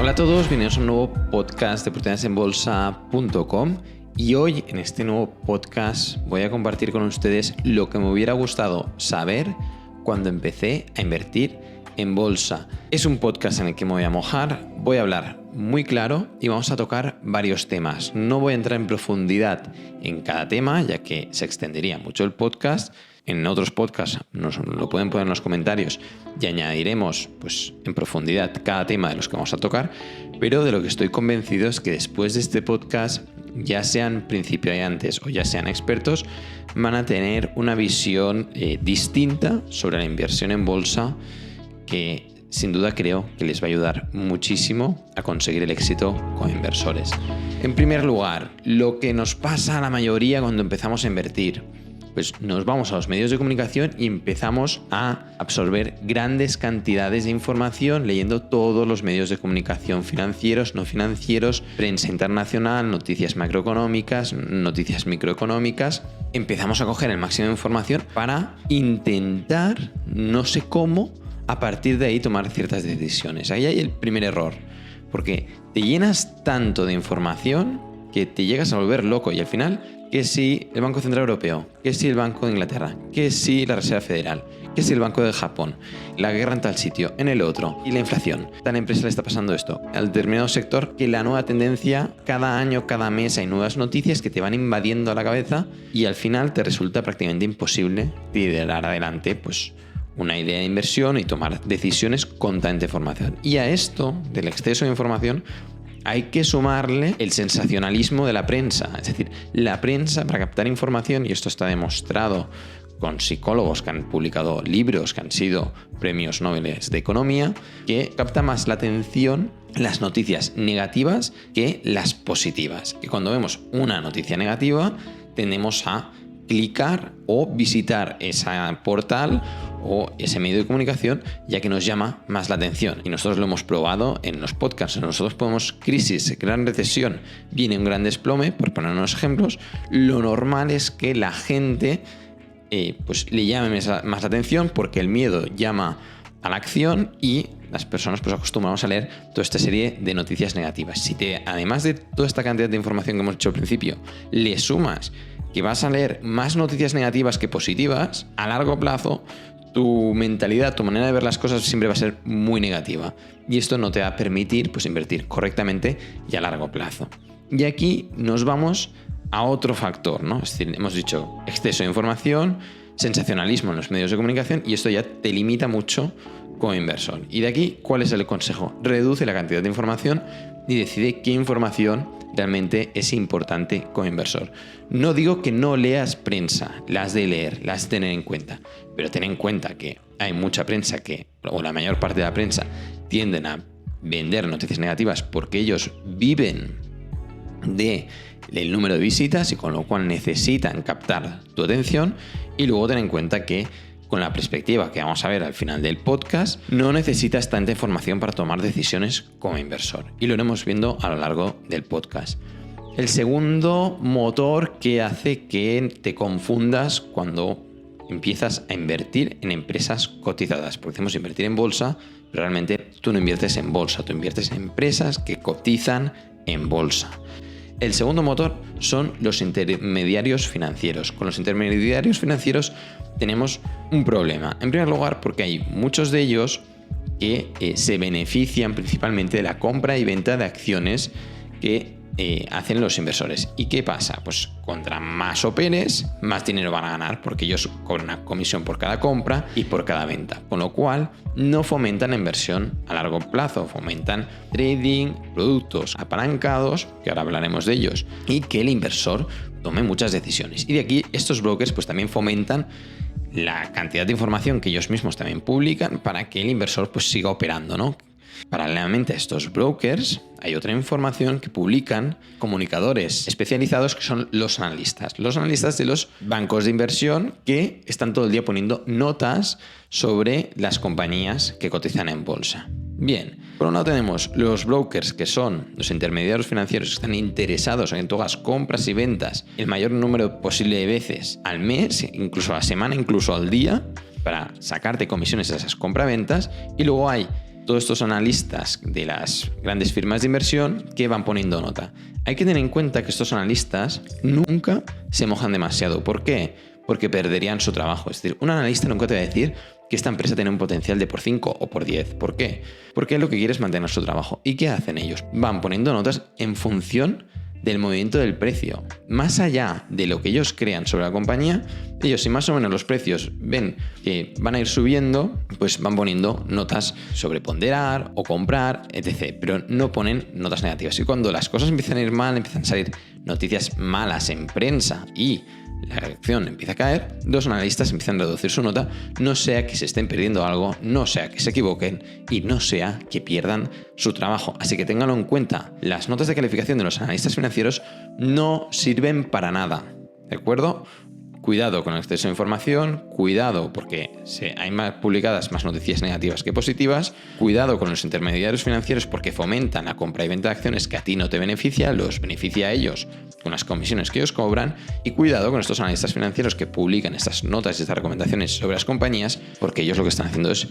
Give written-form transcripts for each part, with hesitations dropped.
Hola a todos, bienvenidos a un nuevo podcast de oportunidadesenbolsa.com y hoy en este nuevo podcast voy a compartir con ustedes lo que me hubiera gustado saber cuando empecé a invertir en bolsa. Es un podcast en el que me voy a mojar, voy a hablar muy claro y vamos a tocar varios temas. No voy a entrar en profundidad en cada tema, ya que se extendería mucho el podcast. En otros podcasts nos lo pueden poner en los comentarios y añadiremos en profundidad cada tema de los que vamos a tocar, pero de lo que estoy convencido es que después de este podcast, ya sean principiantes o ya sean expertos, van a tener una visión distinta sobre la inversión en bolsa que sin duda creo que les va a ayudar muchísimo a conseguir el éxito como inversores. En primer lugar, lo que nos pasa a la mayoría cuando empezamos a invertir. Pues nos vamos a los medios de comunicación y empezamos a absorber grandes cantidades de información leyendo todos los medios de comunicación financieros, no financieros, prensa internacional, noticias macroeconómicas, noticias microeconómicas. Empezamos a coger el máximo de información para intentar, no sé cómo, a partir de ahí tomar ciertas decisiones. Ahí hay el primer error, porque te llenas tanto de información que te llegas a volver loco y al final, que si el Banco Central Europeo, que si el Banco de Inglaterra, que si la Reserva Federal, que si el Banco de Japón, la guerra en tal sitio, en el otro, y la inflación. A tal empresa le está pasando esto, al determinado sector, que la nueva tendencia, cada año, cada mes hay nuevas noticias que te van invadiendo a la cabeza y al final te resulta prácticamente imposible liderar adelante una idea de inversión y tomar decisiones con tanta información. Y a esto, del exceso de información, hay que sumarle el sensacionalismo de la prensa. Es decir, la prensa, para captar información, y esto está demostrado con psicólogos que han publicado libros que han sido premios Nobel de Economía, que capta más la atención las noticias negativas que las positivas. Y cuando vemos una noticia negativa, tendemos a clicar o visitar ese portal o ese medio de comunicación, ya que nos llama más la atención. Y nosotros lo hemos probado en los podcasts. Nosotros podemos crisis, gran recesión, viene un gran desplome, por poner unos ejemplos. Lo normal es que la gente le llame más la atención porque el miedo llama a la acción y las personas acostumbramos a leer toda esta serie de noticias negativas. Si además de toda esta cantidad de información que hemos hecho al principio, le sumas que vas a leer más noticias negativas que positivas, a largo plazo tu mentalidad, tu manera de ver las cosas siempre va a ser muy negativa. Y esto no te va a permitir invertir correctamente y a largo plazo. Y aquí nos vamos a otro factor, ¿no? Es decir, hemos dicho exceso de información, sensacionalismo en los medios de comunicación y esto ya te limita mucho como inversor. Y de aquí, ¿cuál es el consejo? Reduce la cantidad de información y decide qué información realmente es importante como inversor. No digo que no leas prensa, la has de leer, la has de tener en cuenta, pero ten en cuenta que hay mucha prensa o la mayor parte de la prensa, tienden a vender noticias negativas porque ellos viven del número de visitas y con lo cual necesitan captar tu atención. Y luego ten en cuenta que con la perspectiva que vamos a ver al final del podcast, no necesitas tanta información para tomar decisiones como inversor. Y lo iremos viendo a lo largo del podcast. El segundo motor que hace que te confundas cuando empiezas a invertir en empresas cotizadas. Porque decimos invertir en bolsa, pero realmente tú no inviertes en bolsa, tú inviertes en empresas que cotizan en bolsa. El segundo motor son los intermediarios financieros. Con los intermediarios financieros tenemos un problema. En primer lugar, porque hay muchos de ellos que se benefician principalmente de la compra y venta de acciones que hacen los inversores. ¿Y qué pasa? Pues contra más operes, más dinero van a ganar porque ellos cobran una comisión por cada compra y por cada venta. Con lo cual, no fomentan la inversión a largo plazo, fomentan trading, productos apalancados, que ahora hablaremos de ellos, y que el inversor tome muchas decisiones. Y de aquí, estos brokers también fomentan la cantidad de información que ellos mismos también publican para que el inversor siga operando, ¿no? Paralelamente a estos brokers, hay otra información que publican comunicadores especializados que son los analistas. Los analistas de los bancos de inversión que están todo el día poniendo notas sobre las compañías que cotizan en bolsa. Bien, por un lado tenemos los brokers, que son los intermediarios financieros que están interesados en que tú hagas compras y ventas el mayor número posible de veces al mes, incluso a la semana, incluso al día, para sacarte comisiones de esas compraventas. Y luego hay todos estos analistas de las grandes firmas de inversión que van poniendo nota. Hay que tener en cuenta que estos analistas nunca se mojan demasiado. ¿Por qué? Porque perderían su trabajo. Es decir, un analista nunca te va a decir que esta empresa tiene un potencial de por 5 o por 10. ¿Por qué? Porque lo que quiere es mantener su trabajo. ¿Y qué hacen ellos? Van poniendo notas en función del movimiento del precio. Más allá de lo que ellos crean sobre la compañía, ellos, si más o menos los precios ven que van a ir subiendo, pues van poniendo notas sobre ponderar o comprar, etc. Pero no ponen notas negativas. Y cuando las cosas empiezan a ir mal, empiezan a salir noticias malas en prensa y la acción empieza a caer, los analistas empiezan a reducir su nota, no sea que se estén perdiendo algo, no sea que se equivoquen y no sea que pierdan su trabajo. Así que ténganlo en cuenta, las notas de calificación de los analistas financieros no sirven para nada, ¿de acuerdo? Cuidado con el exceso de información, cuidado porque hay más publicadas más noticias negativas que positivas, cuidado con los intermediarios financieros porque fomentan la compra y venta de acciones que a ti no te beneficia, los beneficia a ellos con las comisiones que ellos cobran, y cuidado con estos analistas financieros que publican estas notas y estas recomendaciones sobre las compañías porque ellos lo que están haciendo es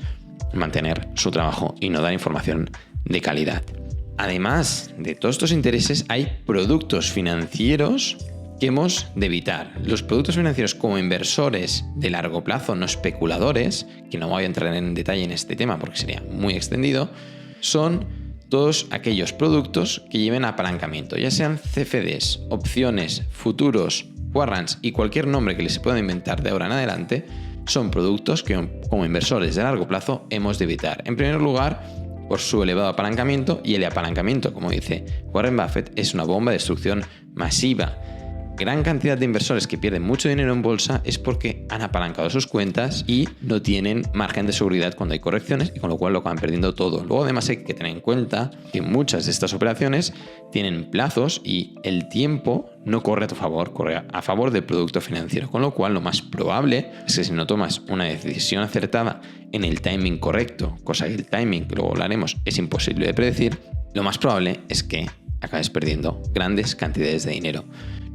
mantener su trabajo y no dar información de calidad. Además de todos estos intereses, hay productos financieros que hemos de evitar. Los productos financieros como inversores de largo plazo, no especuladores, que no voy a entrar en detalle en este tema porque sería muy extendido, son todos aquellos productos que lleven apalancamiento, ya sean CFDs, opciones, futuros, warrants y cualquier nombre que les pueda inventar de ahora en adelante, son productos que como inversores de largo plazo hemos de evitar. En primer lugar, por su elevado apalancamiento, y el apalancamiento, como dice Warren Buffett, es una bomba de destrucción masiva. Gran cantidad de inversores que pierden mucho dinero en bolsa es porque han apalancado sus cuentas y no tienen margen de seguridad cuando hay correcciones y con lo cual lo acaban perdiendo todo. Luego además hay que tener en cuenta que muchas de estas operaciones tienen plazos y el tiempo no corre a tu favor, corre a favor del producto financiero, con lo cual lo más probable es que si no tomas una decisión acertada en el timing correcto, cosa que el timing, que luego hablaremos, es imposible de predecir, lo más probable es que acabes perdiendo grandes cantidades de dinero.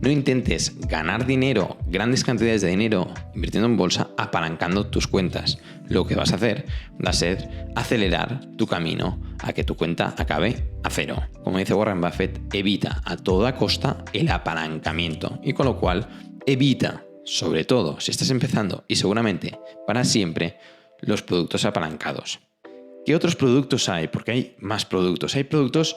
No intentes ganar dinero, grandes cantidades de dinero, invirtiendo en bolsa, apalancando tus cuentas. Lo que vas a hacer va a ser acelerar tu camino a que tu cuenta acabe a cero. Como dice Warren Buffett, evita a toda costa el apalancamiento y con lo cual evita, sobre todo si estás empezando y seguramente para siempre, los productos apalancados. ¿Qué otros productos hay? Porque hay más productos. Hay productos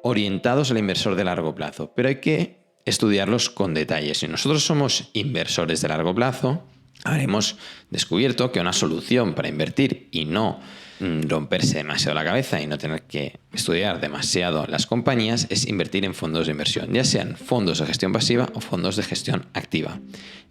orientados al inversor de largo plazo, pero hay que estudiarlos con detalle. Si nosotros somos inversores de largo plazo, habremos descubierto que una solución para invertir y no romperse demasiado la cabeza y no tener que estudiar demasiado las compañías es invertir en fondos de inversión, ya sean fondos de gestión pasiva o fondos de gestión activa.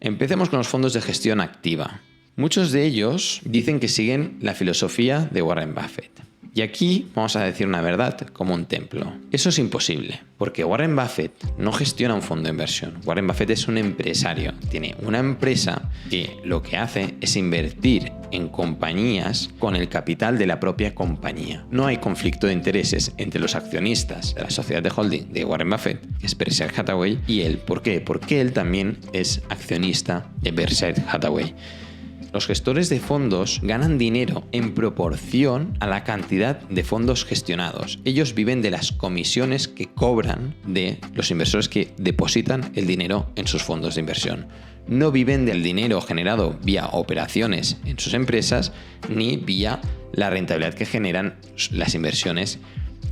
Empecemos con los fondos de gestión activa. Muchos de ellos dicen que siguen la filosofía de Warren Buffett. Y aquí vamos a decir una verdad como un templo. Eso es imposible, porque Warren Buffett no gestiona un fondo de inversión. Warren Buffett es un empresario. Tiene una empresa que lo que hace es invertir en compañías con el capital de la propia compañía. No hay conflicto de intereses entre los accionistas de la sociedad de holding de Warren Buffett, que es Berkshire Hathaway, y él. ¿Por qué? Porque él también es accionista de Berkshire Hathaway. Los gestores de fondos ganan dinero en proporción a la cantidad de fondos gestionados. Ellos viven de las comisiones que cobran de los inversores que depositan el dinero en sus fondos de inversión. No viven del dinero generado vía operaciones en sus empresas ni vía la rentabilidad que generan las inversiones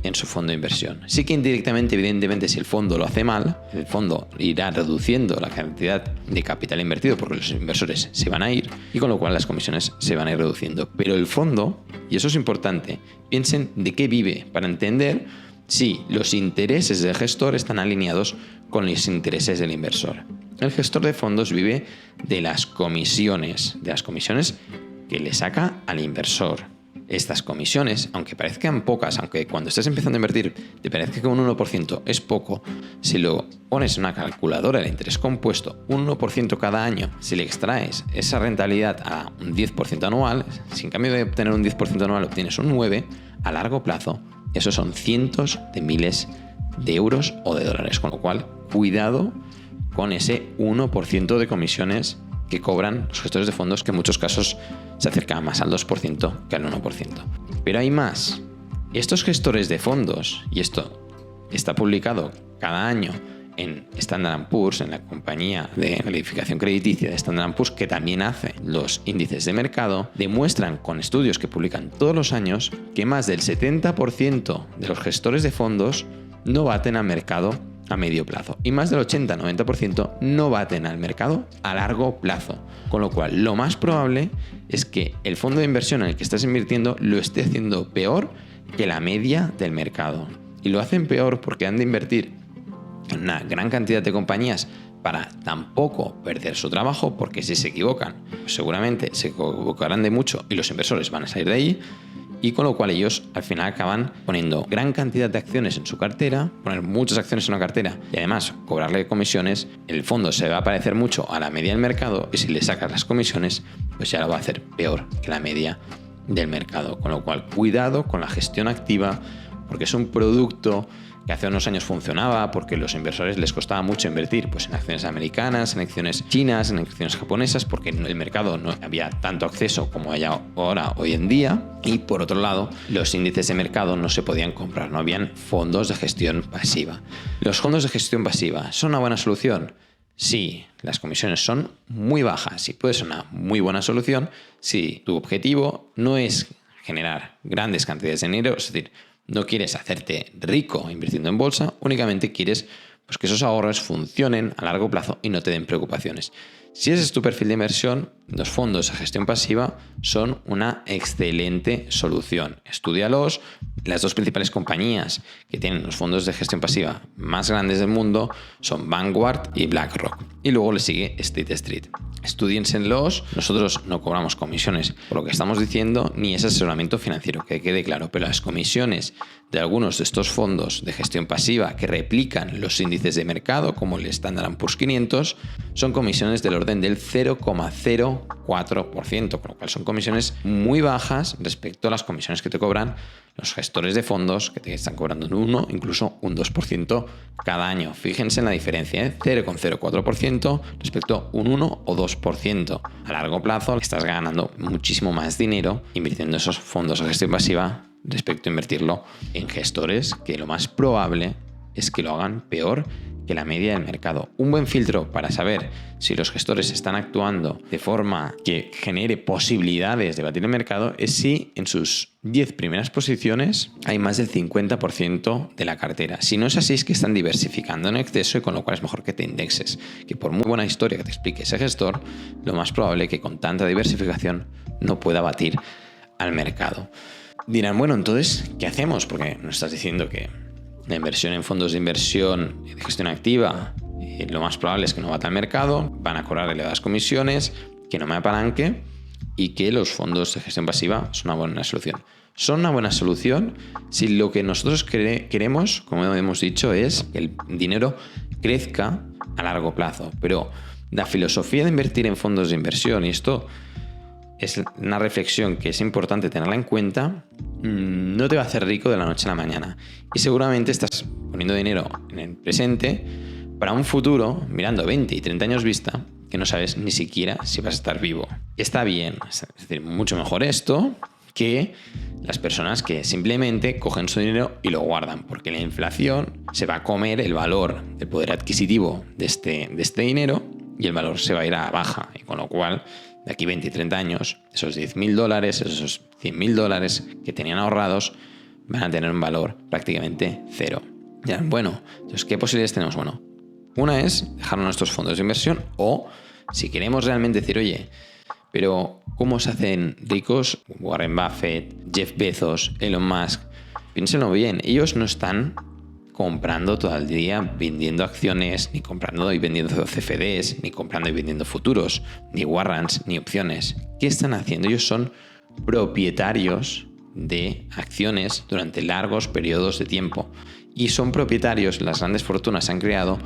en su fondo de inversión. Sí que indirectamente, evidentemente, si el fondo lo hace mal, el fondo irá reduciendo la cantidad de capital invertido porque los inversores se van a ir y con lo cual las comisiones se van a ir reduciendo. Pero el fondo, y eso es importante, piensen de qué vive para entender si los intereses del gestor están alineados con los intereses del inversor. El gestor de fondos vive de las comisiones que le saca al inversor. Estas comisiones, aunque parezcan pocas, aunque cuando estés empezando a invertir te parezca que un 1% es poco, si lo pones en una calculadora de interés compuesto, un 1% cada año, si le extraes esa rentabilidad a un 10% anual, si en cambio de obtener un 10% anual obtienes un 9%, a largo plazo, esos son cientos de miles de euros o de dólares, con lo cual, cuidado con ese 1% de comisiones que cobran los gestores de fondos, que en muchos casos se acercan más al 2% que al 1%. Pero hay más. Estos gestores de fondos, y esto está publicado cada año en Standard & Poor's, en la compañía de calificación crediticia de Standard & Poor's, que también hace los índices de mercado, demuestran con estudios que publican todos los años que más del 70% de los gestores de fondos no baten al mercado a medio plazo y más del 80-90% no baten al mercado a largo plazo. Con lo cual, lo más probable es que el fondo de inversión en el que estás invirtiendo lo esté haciendo peor que la media del mercado. Y lo hacen peor porque han de invertir en una gran cantidad de compañías para tampoco perder su trabajo, porque si se equivocan, pues seguramente se equivocarán de mucho y los inversores van a salir de ahí, y con lo cual ellos al final acaban poniendo gran cantidad de acciones en su cartera, poner muchas acciones en una cartera y además cobrarle comisiones. El fondo se va a parecer mucho a la media del mercado y si le sacas las comisiones, pues ya lo va a hacer peor que la media del mercado. Con lo cual, cuidado con la gestión activa, porque es un producto que hace unos años funcionaba porque los inversores les costaba mucho invertir pues en acciones americanas, en acciones chinas, en acciones japonesas, porque en el mercado no había tanto acceso como hay ahora hoy en día. Y por otro lado, los índices de mercado no se podían comprar, no habían fondos de gestión pasiva. ¿Los fondos de gestión pasiva son una buena solución? Sí, las comisiones son muy bajas y puede ser una muy buena solución si tu objetivo no es generar grandes cantidades de dinero, es decir, no quieres hacerte rico invirtiendo en bolsa, únicamente quieres pues, que esos ahorros funcionen a largo plazo y no te den preocupaciones. Si ese es tu perfil de inversión, los fondos de gestión pasiva son una excelente solución. Estúdialos. Las dos principales compañías que tienen los fondos de gestión pasiva más grandes del mundo son Vanguard y BlackRock. Y luego le sigue State Street. Estúdienselos. Nosotros no cobramos comisiones por lo que estamos diciendo, ni es asesoramiento financiero, que quede claro. Pero las comisiones de algunos de estos fondos de gestión pasiva que replican los índices de mercado, como el Standard & Poor's 500, son comisiones del orden del 0,04%, con lo cual son comisiones muy bajas respecto a las comisiones que te cobran los gestores de fondos, que te están cobrando un 1, incluso un 2% cada año. Fíjense en la diferencia, 0,04% respecto a un 1 o 2%. A largo plazo estás ganando muchísimo más dinero invirtiendo esos fondos de gestión pasiva respecto a invertirlo en gestores que lo más probable es que lo hagan peor que la media del mercado. Un buen filtro para saber si los gestores están actuando de forma que genere posibilidades de batir el mercado es si en sus 10 primeras posiciones hay más del 50% de la cartera. Si no es así, es que están diversificando en exceso y con lo cual es mejor que te indexes. Que por muy buena historia que te explique ese gestor, lo más probable es que con tanta diversificación no pueda batir al mercado. Dirán, bueno, entonces, ¿qué hacemos? Porque nos estás diciendo que la inversión en fondos de inversión de gestión activa, lo más probable es que no bata al mercado, van a cobrar elevadas comisiones, que no me apalanque y que los fondos de gestión pasiva son una buena solución. Son una buena solución si lo que nosotros queremos, como hemos dicho, es que el dinero crezca a largo plazo. Pero la filosofía de invertir en fondos de inversión, y esto es una reflexión que es importante tenerla en cuenta, no te va a hacer rico de la noche a la mañana. Y seguramente estás poniendo dinero en el presente para un futuro, mirando 20 y 30 años vista, que no sabes ni siquiera si vas a estar vivo. Está bien, es decir, mucho mejor esto que las personas que simplemente cogen su dinero y lo guardan, porque la inflación se va a comer el valor del poder adquisitivo de este dinero y el valor se va a ir a baja. Y con lo cual, de aquí 20 y 30 años, esos $10.000, esos $100.000 que tenían ahorrados van a tener un valor prácticamente cero. Ya, bueno, entonces, ¿qué posibilidades tenemos? Bueno, una es dejarnos nuestros fondos de inversión o, si queremos realmente decir, oye, pero ¿cómo se hacen ricos Warren Buffett, Jeff Bezos, Elon Musk? Piénsenlo bien, ellos no están comprando todo el día, vendiendo acciones, ni comprando y vendiendo CFDs, ni comprando y vendiendo futuros, ni warrants, ni opciones. ¿Qué están haciendo? Ellos son propietarios de acciones durante largos periodos de tiempo. Y son propietarios, las grandes fortunas se han creado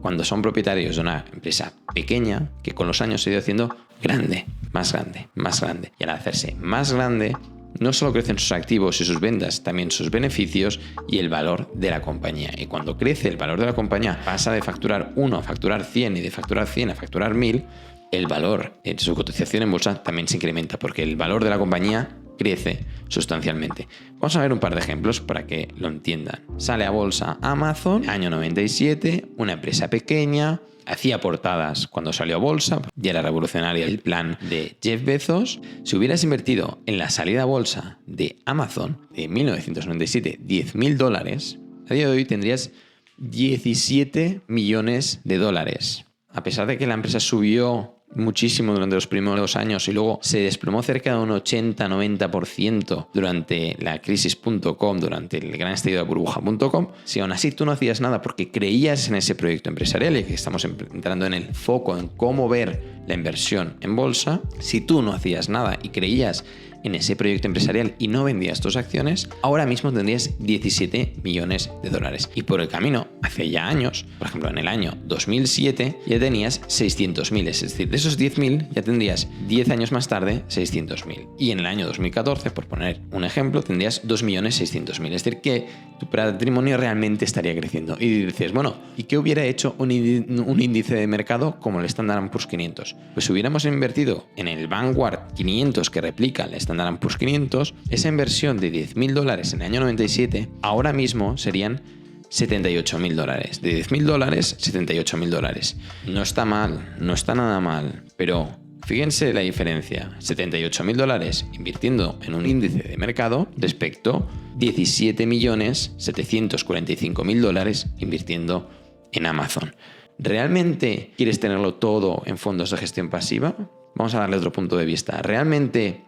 cuando son propietarios de una empresa pequeña que con los años se ha ido haciendo grande, más grande, más grande. Y al hacerse más grande, no solo crecen sus activos y sus ventas, también sus beneficios y el valor de la compañía. Y cuando crece el valor de la compañía, pasa de facturar 1 a facturar 100 y de facturar 100 a facturar 1000, el valor en su cotización en bolsa también se incrementa porque el valor de la compañía crece sustancialmente. Vamos a ver un par de ejemplos para que lo entiendan. Sale a bolsa Amazon, año 97, una empresa pequeña, hacía portadas cuando salió a bolsa, ya era revolucionario el plan de Jeff Bezos. Si hubieras invertido en la salida a bolsa de Amazon de 1997 $10.000, a día de hoy tendrías 17 millones de dólares. A pesar de que la empresa subió muchísimo durante los primeros años y luego se desplomó cerca de un 80-90% durante la crisis.com, durante el gran estallido de la burbuja.com, si aún así tú no hacías nada porque creías en ese proyecto empresarial, y que estamos entrando en el foco en cómo ver la inversión en bolsa, si tú no hacías nada y creías en ese proyecto empresarial y no vendías tus acciones, ahora mismo tendrías 17 millones de dólares. Y por el camino, hace ya años, por ejemplo en el año 2007, ya tenías 600.000, es decir, de esos 10.000 ya tendrías 10 años más tarde 600.000. Y en el año 2014, por poner un ejemplo, tendrías 2.600.000, es decir, que tu patrimonio realmente estaría creciendo. Y dices, bueno, ¿y qué hubiera hecho un índice de mercado como el Standard & Poor's 500? Pues si hubiéramos invertido en el Vanguard 500 que replica el Standard & Poor's 500, esa inversión de $10.000 en el año 97 ahora mismo serían $78.000. De $10.000, $78.000. No está mal, no está nada mal, pero fíjense la diferencia. $78.000 invirtiendo en un índice de mercado respecto a $17.745.000 invirtiendo en Amazon. ¿Realmente quieres tenerlo todo en fondos de gestión pasiva? Vamos a darle otro punto de vista. ¿Realmente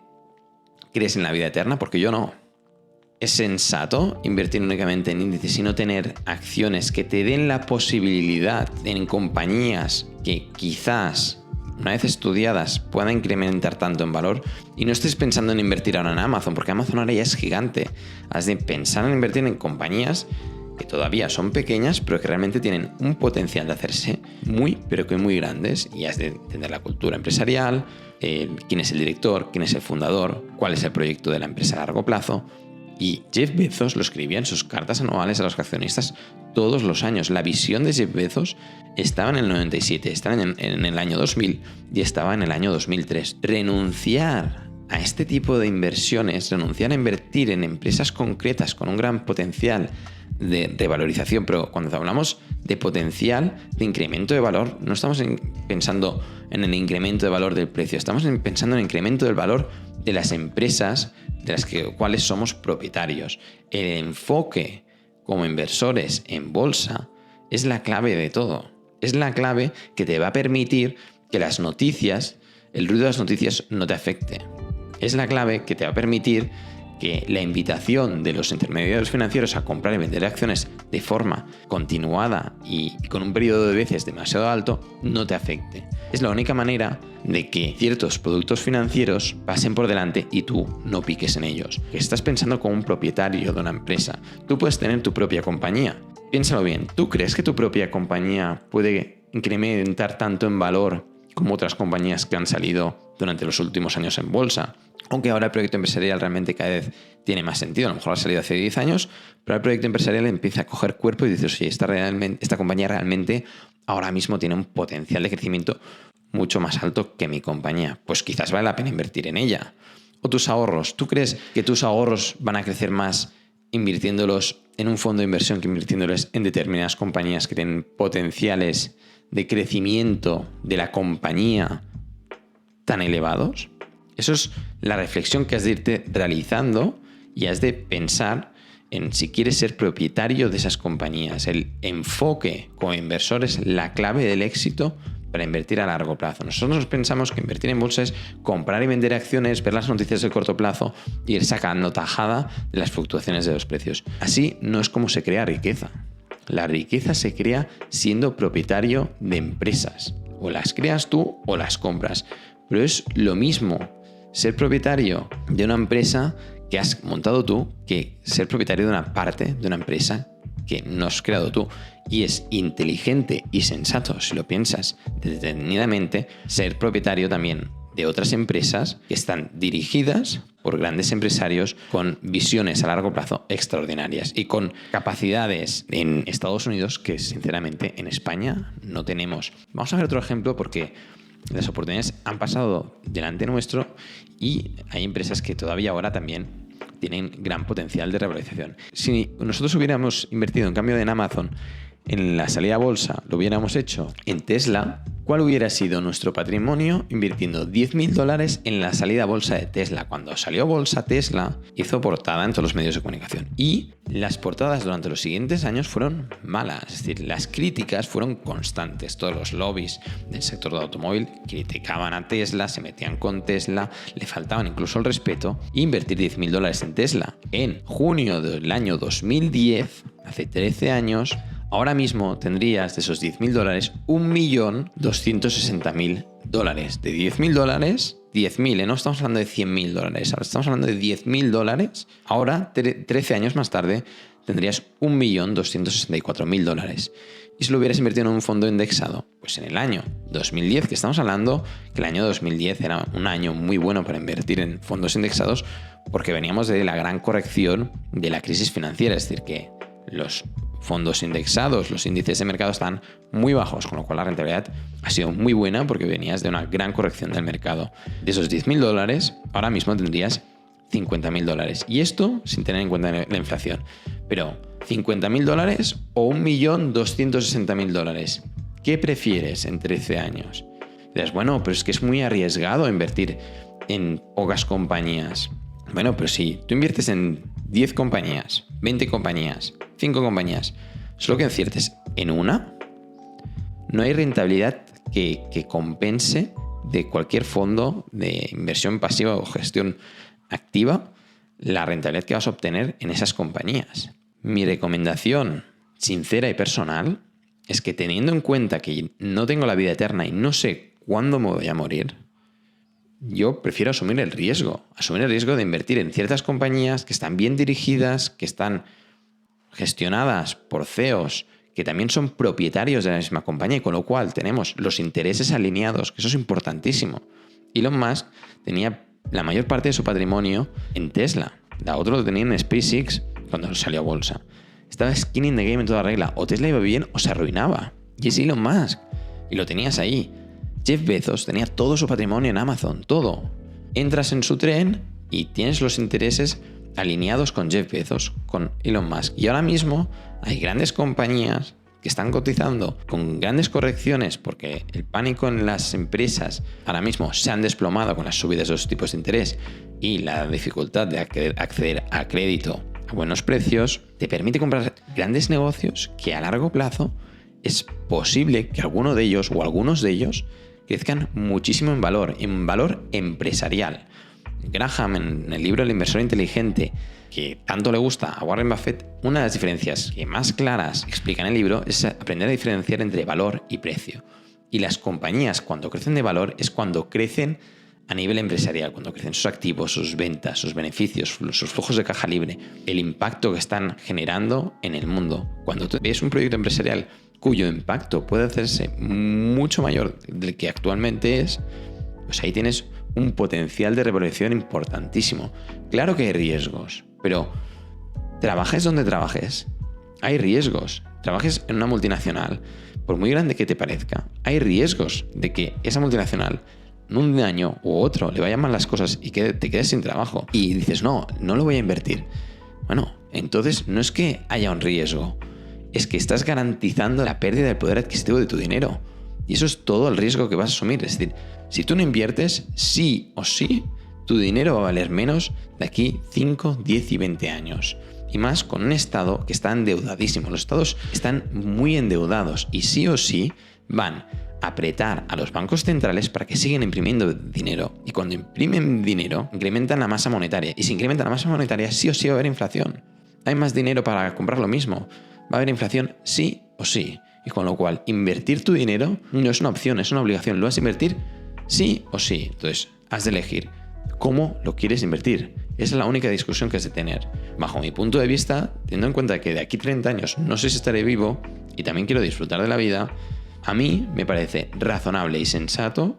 crees en la vida eterna? Porque yo no. ¿Es sensato invertir únicamente en índices y no tener acciones que te den la posibilidad en compañías que quizás, una vez estudiadas, puedan incrementar tanto en valor? Y no estés pensando en invertir ahora en Amazon, porque Amazon ahora ya es gigante. Has de pensar en invertir en compañías que todavía son pequeñas, pero que realmente tienen un potencial de hacerse muy, pero que muy grandes. Y has de entender la cultura empresarial, quién es el director, quién es el fundador, cuál es el proyecto de la empresa a largo plazo. Y Jeff Bezos lo escribía en sus cartas anuales a los accionistas todos los años. La visión de Jeff Bezos estaba en el 97, estaba en el año 2000 y estaba en el año 2003. Renunciar a este tipo de inversiones, renunciar a invertir en empresas concretas con un gran potencial de revalorización, pero cuando hablamos de potencial de incremento de valor, no estamos pensando en el incremento de valor del precio, estamos pensando en el incremento del valor de las empresas de las cuales somos propietarios. El enfoque como inversores en bolsa es la clave de todo. Es la clave que te va a permitir que las noticias, el ruido de las noticias no te afecte. Es la clave que te va a permitir que la invitación de los intermediarios financieros a comprar y vender acciones de forma continuada y con un periodo de veces demasiado alto no te afecte. Es la única manera de que ciertos productos financieros pasen por delante y tú no piques en ellos. Estás pensando como un propietario de una empresa. Tú puedes tener tu propia compañía. Piénsalo bien. ¿Tú crees que tu propia compañía puede incrementar tanto en valor como otras compañías que han salido durante los últimos años en bolsa? Aunque ahora el proyecto empresarial realmente cada vez tiene más sentido. A lo mejor ha salido hace 10 años, pero el proyecto empresarial empieza a coger cuerpo y dices, oye, esta compañía realmente ahora mismo tiene un potencial de crecimiento mucho más alto que mi compañía. Pues quizás vale la pena invertir en ella. O tus ahorros. ¿Tú crees que tus ahorros van a crecer más invirtiéndolos en un fondo de inversión que invirtiéndolos en determinadas compañías que tienen potenciales de crecimiento de la compañía tan elevados? Eso es la reflexión que has de irte realizando y has de pensar en si quieres ser propietario de esas compañías. El enfoque como inversor es la clave del éxito para invertir a largo plazo. Nosotros pensamos que invertir en bolsa es comprar y vender acciones, ver las noticias de corto plazo y ir sacando tajada de las fluctuaciones de los precios. Así no es como se crea riqueza. La riqueza se crea siendo propietario de empresas. O las creas tú o las compras. Pero es lo mismo ser propietario de una empresa que has montado tú que ser propietario de una parte de una empresa que no has creado tú. Y es inteligente y sensato, si lo piensas detenidamente, ser propietario también de otras empresas que están dirigidas por grandes empresarios con visiones a largo plazo extraordinarias y con capacidades en Estados Unidos que sinceramente en España no tenemos. Vamos a ver otro ejemplo porque las oportunidades han pasado delante nuestro y hay empresas que todavía ahora también tienen gran potencial de revalorización. Si nosotros hubiéramos invertido en cambio en Amazon en la salida a bolsa, lo hubiéramos hecho en Tesla, ¿cuál hubiera sido nuestro patrimonio invirtiendo $10.000 en la salida a bolsa de Tesla? Cuando salió a bolsa Tesla, hizo portada en todos los medios de comunicación. Y las portadas durante los siguientes años fueron malas. Es decir, las críticas fueron constantes. Todos los lobbies del sector del automóvil criticaban a Tesla, se metían con Tesla, le faltaban incluso el respeto. Invertir $10.000 en Tesla en junio del año 2010, hace 13 años... Ahora mismo tendrías de esos $10.000 $1.260.000. De $10.000, 10.000, no estamos hablando de $100.000, ahora estamos hablando de $10.000. Ahora, 13 años más tarde, tendrías $1.264.000. ¿Y si lo hubieras invertido en un fondo indexado? Pues en el año 2010, que estamos hablando, que el año 2010 era un año muy bueno para invertir en fondos indexados porque veníamos de la gran corrección de la crisis financiera, es decir, que los fondos indexados, los índices de mercado están muy bajos, con lo cual la rentabilidad ha sido muy buena porque venías de una gran corrección del mercado. De esos $10.000, ahora mismo tendrías $50.000. Y esto sin tener en cuenta la inflación. Pero, ¿$50.000 o $1.260.000? ¿Qué prefieres en 13 años? Y dices, bueno, pero es que es muy arriesgado invertir en pocas compañías. Bueno, pero si tú inviertes en 10 compañías, 20 compañías, 5 compañías, solo que aciertes en una, no hay rentabilidad que compense de cualquier fondo de inversión pasiva o gestión activa la rentabilidad que vas a obtener en esas compañías. Mi recomendación sincera y personal es que, teniendo en cuenta que no tengo la vida eterna y no sé cuándo me voy a morir, yo prefiero asumir el riesgo de invertir en ciertas compañías que están bien dirigidas, que están gestionadas por CEOs que también son propietarios de la misma compañía, y con lo cual tenemos los intereses alineados, que eso es importantísimo. Elon Musk tenía la mayor parte de su patrimonio en Tesla, la otra lo tenía en SpaceX cuando salió a bolsa. Estaba skin in the game en toda regla, o Tesla iba bien o se arruinaba, y es Elon Musk, y lo tenías ahí. Jeff Bezos tenía todo su patrimonio en Amazon, todo. Entras en su tren y tienes los intereses alineados con Jeff Bezos, con Elon Musk. Y ahora mismo hay grandes compañías que están cotizando con grandes correcciones porque el pánico en las empresas ahora mismo se han desplomado con las subidas de los tipos de interés y la dificultad de acceder a crédito a buenos precios. Te permite comprar grandes negocios que a largo plazo es posible que alguno de ellos o algunos de ellos crezcan muchísimo en valor empresarial. Graham, en el libro El inversor inteligente, que tanto le gusta a Warren Buffett, una de las diferencias que más claras explica en el libro es aprender a diferenciar entre valor y precio. Y las compañías, cuando crecen de valor, es cuando crecen a nivel empresarial, cuando crecen sus activos, sus ventas, sus beneficios, sus flujos de caja libre, el impacto que están generando en el mundo. Cuando tú ves un proyecto empresarial cuyo impacto puede hacerse mucho mayor del que actualmente es, pues ahí tienes un potencial de revalorización importantísimo. Claro que hay riesgos, pero trabajes donde trabajes, hay riesgos. Trabajes en una multinacional, por muy grande que te parezca, hay riesgos de que esa multinacional en un año u otro le vayan mal las cosas y que te quedes sin trabajo. Y dices, no lo voy a invertir. Bueno, entonces no es que haya un riesgo, es que estás garantizando la pérdida del poder adquisitivo de tu dinero. Y eso es todo el riesgo que vas a asumir. Es decir, si tú no inviertes, sí o sí, tu dinero va a valer menos de aquí 5, 10 y 20 años. Y más con un Estado que está endeudadísimo. Los Estados están muy endeudados y sí o sí van a apretar a los bancos centrales para que sigan imprimiendo dinero. Y cuando imprimen dinero, incrementan la masa monetaria. Y si incrementan la masa monetaria, sí o sí va a haber inflación. Hay más dinero para comprar lo mismo. Va a haber inflación sí o sí. Y con lo cual, invertir tu dinero no es una opción, es una obligación. Lo vas a invertir sí o sí. Entonces, has de elegir cómo lo quieres invertir. Esa es la única discusión que has de tener. Bajo mi punto de vista, teniendo en cuenta que de aquí 30 años no sé si estaré vivo y también quiero disfrutar de la vida, a mí me parece razonable y sensato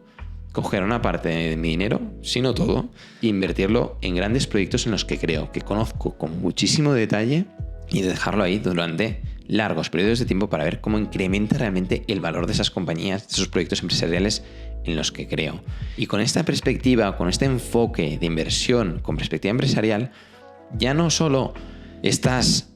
coger una parte de mi dinero, si no todo, e invertirlo en grandes proyectos en los que creo, que conozco con muchísimo detalle, y de dejarlo ahí durante largos periodos de tiempo para ver cómo incrementa realmente el valor de esas compañías, de esos proyectos empresariales en los que creo. Y con esta perspectiva, con este enfoque de inversión con perspectiva empresarial, ya no solo estás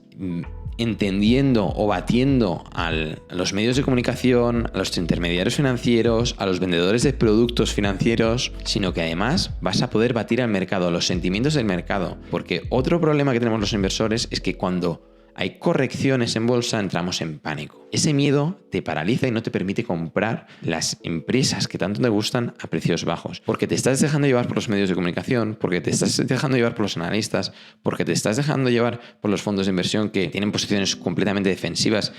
entendiendo o batiendo a los medios de comunicación, a los intermediarios financieros, a los vendedores de productos financieros, sino que además vas a poder batir al mercado, a los sentimientos del mercado. Porque otro problema que tenemos los inversores es que cuando hay correcciones en bolsa entramos en pánico. Ese miedo te paraliza y no te permite comprar las empresas que tanto te gustan a precios bajos. Porque te estás dejando llevar por los medios de comunicación, porque te estás dejando llevar por los analistas, porque te estás dejando llevar por los fondos de inversión que tienen posiciones completamente defensivas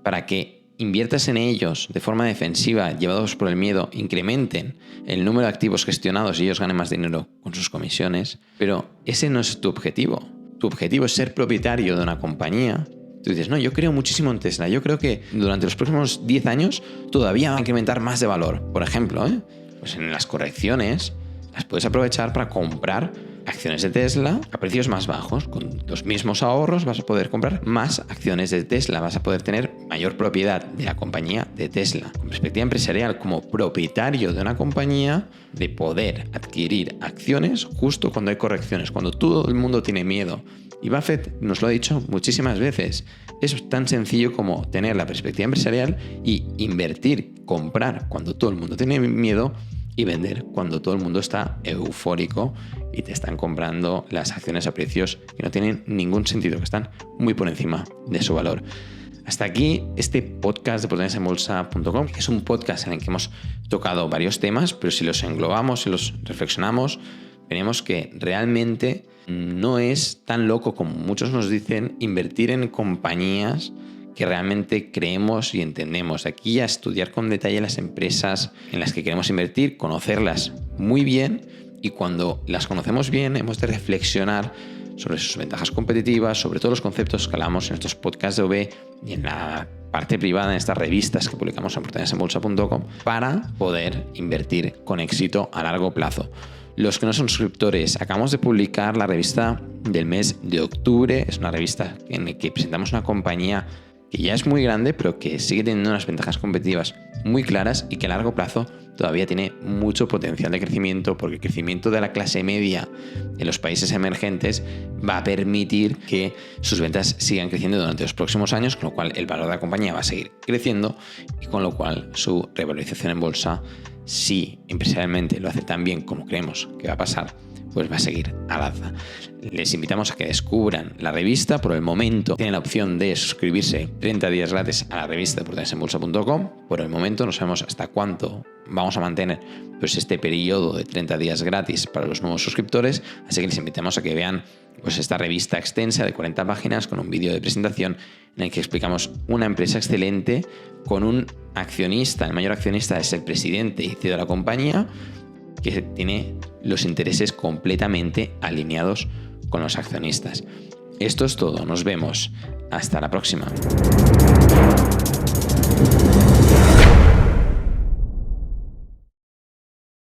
para que inviertas en ellos de forma defensiva, llevados por el miedo, incrementen el número de activos gestionados y ellos ganen más dinero con sus comisiones. Pero ese no es tu objetivo. Tu objetivo es ser propietario de una compañía. Tú dices, no, yo creo muchísimo en Tesla. Yo creo que durante los próximos 10 años todavía va a incrementar más de valor. Por ejemplo, pues en las correcciones las puedes aprovechar para comprar acciones de Tesla a precios más bajos. Con los mismos ahorros vas a poder comprar más acciones de Tesla. Vas a poder tener mayor propiedad de la compañía de Tesla. Con perspectiva empresarial, como propietario de una compañía, de poder adquirir acciones justo cuando hay correcciones, cuando todo el mundo tiene miedo. Y Buffett nos lo ha dicho muchísimas veces. Es tan sencillo como tener la perspectiva empresarial y invertir, comprar cuando todo el mundo tiene miedo y vender cuando todo el mundo está eufórico y te están comprando las acciones a precios que no tienen ningún sentido, que están muy por encima de su valor. Hasta aquí este podcast de oportunidadesenbolsa.com, que es un podcast en el que hemos tocado varios temas, pero si los englobamos, si los reflexionamos, veremos que realmente no es tan loco como muchos nos dicen invertir en compañías que realmente creemos y entendemos. De aquí a estudiar con detalle las empresas en las que queremos invertir, conocerlas muy bien, y cuando las conocemos bien hemos de reflexionar sobre sus ventajas competitivas, sobre todos los conceptos que hablamos en estos podcasts de OB y en la parte privada, en estas revistas que publicamos en oportunidadesenbolsa.com, para poder invertir con éxito a largo plazo. Los que no son suscriptores, acabamos de publicar la revista del mes de octubre. Es una revista en la que presentamos una compañía que ya es muy grande, pero que sigue teniendo unas ventajas competitivas muy claras y que a largo plazo todavía tiene mucho potencial de crecimiento, porque el crecimiento de la clase media en los países emergentes va a permitir que sus ventas sigan creciendo durante los próximos años, con lo cual el valor de la compañía va a seguir creciendo y con lo cual su revalorización en bolsa, si empresarialmente lo hace tan bien como creemos que va a pasar, pues va a seguir al alza. Les invitamos a que descubran la revista. Por el momento tienen la opción de suscribirse 30 días gratis a la revista de oportunidadesenbolsa.com. Por el momento no sabemos hasta cuánto vamos a mantener pues este periodo de 30 días gratis para los nuevos suscriptores, así que les invitamos a que vean pues esta revista extensa de 40 páginas con un vídeo de presentación en el que explicamos una empresa excelente con un accionista. El mayor accionista es el presidente y CEO de la compañía, que tiene los intereses completamente alineados con los accionistas. Esto es todo. Nos vemos. Hasta la próxima.